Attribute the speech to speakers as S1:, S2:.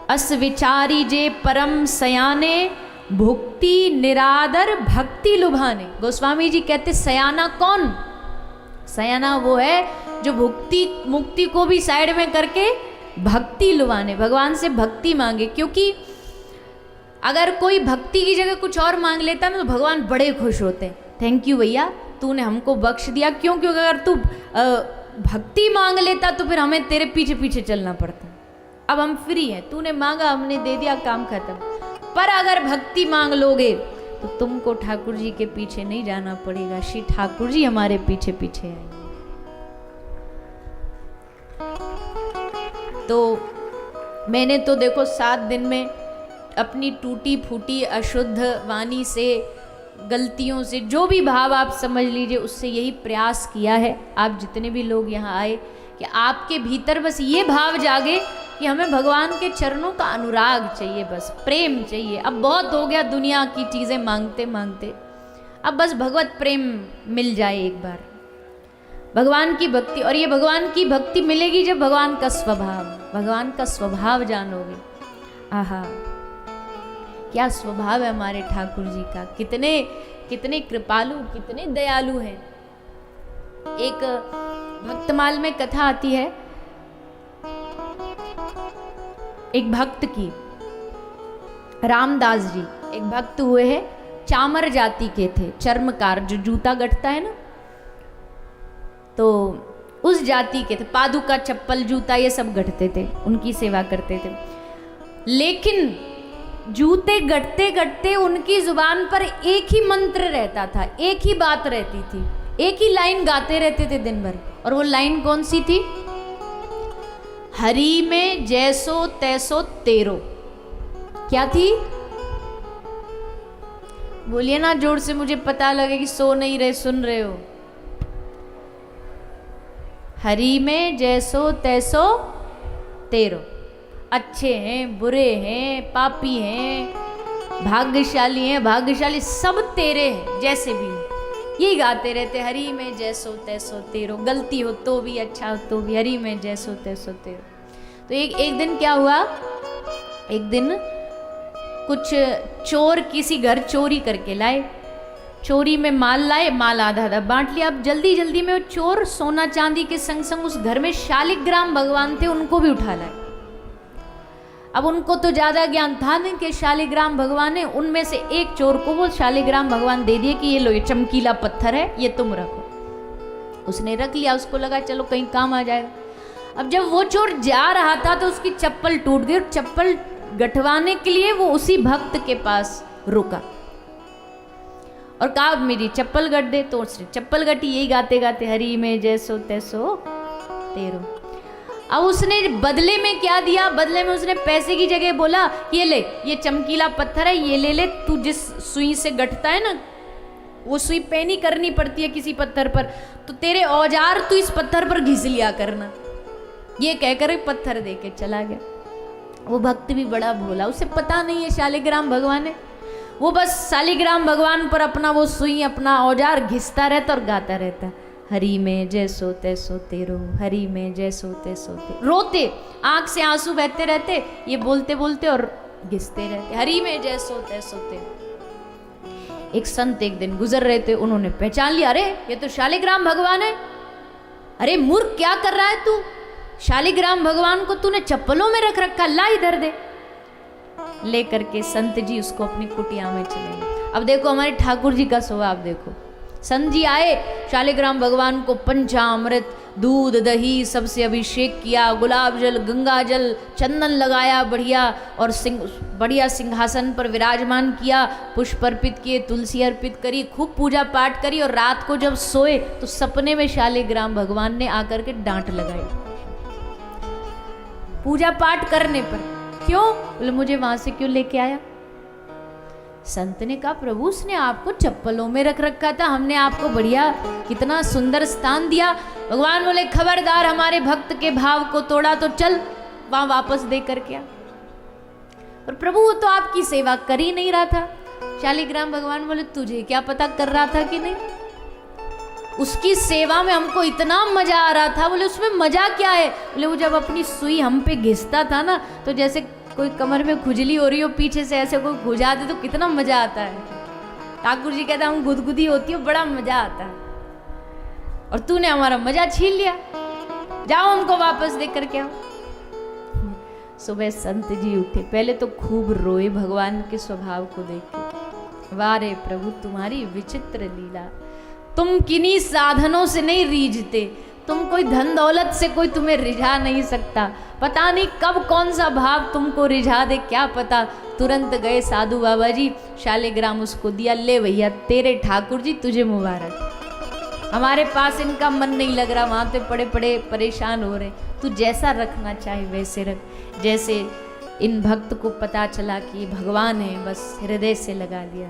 S1: अस विचारी जे परम सयाने, भुक्ति निरादर भक्ति लुभाने। गोस्वामी जी कहते सयाना कौन? सयाना वो है जो भुक्ति मुक्ति को भी साइड में करके भक्ति लुभाने, भगवान से भक्ति मांगे। क्योंकि अगर कोई भक्ति की जगह कुछ और मांग लेता ना तो भगवान बड़े खुश होते हैं, थैंक यू भैया तूने हमको बख्श दिया। क्यों? क्योंकि अगर तू भक्ति मांग लेता तो फिर हमें तेरे पीछे पीछे चलना पड़ता। अब हम फ्री हैं, तूने मांगा हमने दे दिया, काम खत्म। पर अगर भक्ति मांग लोगे तो तुमको ठाकुर जी के पीछे नहीं जाना पड़ेगा, श्री ठाकुर जी हमारे पीछे पीछे आएंगे। तो मैंने तो देखो 7 दिन में अपनी टूटी फूटी अशुद्ध वाणी से, गलतियों से, जो भी भाव आप समझ लीजिए, उससे यही प्रयास किया है। आप जितने भी लोग यहाँ आए कि आपके भीतर बस ये भाव जागे कि हमें भगवान के चरणों का अनुराग चाहिए, बस प्रेम चाहिए। अब बहुत हो गया दुनिया की चीज़ें मांगते मांगते, अब बस भगवत प्रेम मिल जाए एक बार, भगवान की भक्ति। और ये भगवान की भक्ति मिलेगी जब भगवान का स्वभाव जानोगे। आहा क्या स्वभाव है हमारे ठाकुर जी का, कितने कृपालु, कितने दयालु हैं। एक भक्तमाल में कथा आती है एक भक्त की। रामदास जी एक भक्त हुए हैं, चामर जाति के थे, चर्मकार जो जूता गढ़ता है ना, तो उस जाति के थे। पादुका, चप्पल, जूता ये सब गढ़ते थे, उनकी सेवा करते थे। लेकिन जूते गढ़ते गढ़ते उनकी जुबान पर एक ही मंत्र रहता था, एक ही बात रहती थी, एक ही लाइन गाते रहते थे दिन भर। और वो लाइन कौन सी थी? हरि में जैसो तैसो तेरो। क्या थी? बोलिए ना जोर से, मुझे पता लगे कि सो नहीं रहे, सुन रहे हो। हरि में जैसो तैसो तेरो। अच्छे हैं, बुरे हैं, पापी हैं, भाग्यशाली हैं, भाग्यशाली, सब तेरे हैं, जैसे भी हो। यही गाते रहते, हरि में जैसो तैसो तेरो। गलती हो तो भी, अच्छा हो तो भी, हरि में जैसो तैसो तेरो। तो एक दिन क्या हुआ, एक दिन कुछ चोर किसी घर चोरी करके लाए, चोरी में माल लाए, माल आधा आधा बांट लिया। अब जल्दी जल्दी में वो चोर सोना चांदी के संग संग उस घर में शालिग्राम भगवान थे, उनको भी उठा लाए। अब उनको तो ज्यादा ज्ञान था नहीं कि शालिग्राम भगवान है। उनमें से एक चोर को वो शालिग्राम भगवान दे दिए कि ये लो, ये चमकीला पत्थर है, ये तुम रखो। उसने रख लिया, उसको लगा चलो कहीं काम आ जाएगा। अब जब वो चोर जा रहा था तो उसकी चप्पल टूट गई, और चप्पल गठवाने के लिए वो उसी भक्त के पास रुका और कहा मेरी चप्पल गढ़ दे। तो उसने चप्पल गठी, यही गाते गाते, हरि में जैसो तैसो तेरो। अब उसने बदले में क्या दिया? बदले में उसने पैसे की जगह बोला, ये ले, ये चमकीला पत्थर है, ये ले ले, तू जिस सुई से गठता है ना, वो सुई पैनी करनी पड़ती है किसी पत्थर पर, तो तेरे औजार तू इस पत्थर पर घिस लिया करना। ये कहकर पत्थर दे के चला गया। वो भक्त भी बड़ा भोला, उसे पता नहीं है शालिग्राम भगवान है। वो बस शालिग्राम भगवान पर अपना वो सुई, अपना औजार घिसता रहता और गाता रहता, हरि में जैसो तैसो तेरो, हरि में जैसो तैसो तेरो। रोते, आंख से आंसू बहते रहते, ये बोलते बोलते और घिसते रहते, हरि में जैसो तैसो तेरो। एक संत एक दिन गुजर रहे थे, उन्होंने पहचान लिया, अरे ये तो शालिग्राम भगवान है। अरे मूर्ख, क्या कर रहा है तू? शालिग्राम भगवान को तूने चप्पलों में रख रखा, ला इधर दे। लेकर के संत जी उसको अपनी कुटिया में चले गए। अब देखो हमारे ठाकुर जी का स्वभाव देखो। संत जी आए, शालिग्राम भगवान को पंचामृत, दूध, दही सबसे अभिषेक किया, गुलाब जल, गंगा जल, चंदन लगाया बढ़िया, और बढ़िया सिंहासन पर विराजमान किया, पुष्प अर्पित किए, तुलसी अर्पित करी, खूब पूजा पाठ करी। और रात को जब सोए तो सपने में शालिग्राम भगवान ने आकर के डांट लगाई पूजा पाठ करने पर। क्यों? बोले मुझे वहां से क्यों लेके आया? संत ने कहा, प्रभु उसने आपको चप्पलों में रख रखा था, हमने आपको बढ़िया कितना सुंदर स्थान दिया। भगवान बोले, खबरदार, हमारे भक्त के भाव को तोड़ा तो चल वहां वापस दे करके आ। और प्रभु वो तो आपकी सेवा कर ही नहीं रहा था। शालिग्राम भगवान बोले, तुझे क्या पता कर रहा था कि नहीं? उसकी सेवा में हमको इतना मजा आ रहा था। बोले उसमें मजा क्या है? बोले वो जब अपनी सुई हम पे घिसता था ना, तो जैसे कोई कमर में खुजली हो रही हो, पीछे से ऐसे कोई खुजा दे तो कितना मजा आता है। ठाकुर जी कहता हूँ गुदगुदी होती है, बड़ा मजा आता है, और तूने हमारा मजा छीन लिया, जाओ उनको वापस दे करके आओ। सुबह संत जी उठे, पहले तो खूब रोए भगवान के स्वभाव को देख के। वाह रे प्रभु तुम्हारी विचित्र लीला, तुम किन्हीं साधनों से नहीं रीझते, तुम कोई धन दौलत से कोई तुम्हें रिझा नहीं सकता। पता नहीं कब कौन सा भाव तुमको रिझा दे, क्या पता। तुरंत गए साधु बाबा जी, शालिग्राम उसको दिया, ले भैया तेरे ठाकुर जी तुझे मुबारक, हमारे पास इनका मन नहीं लग रहा, वहां पे पड़े पड़े परेशान हो रहे, तू जैसा रखना चाहे वैसे रख। जैसे इन भक्त को पता चला कि भगवान है, बस हृदय से लगा लिया।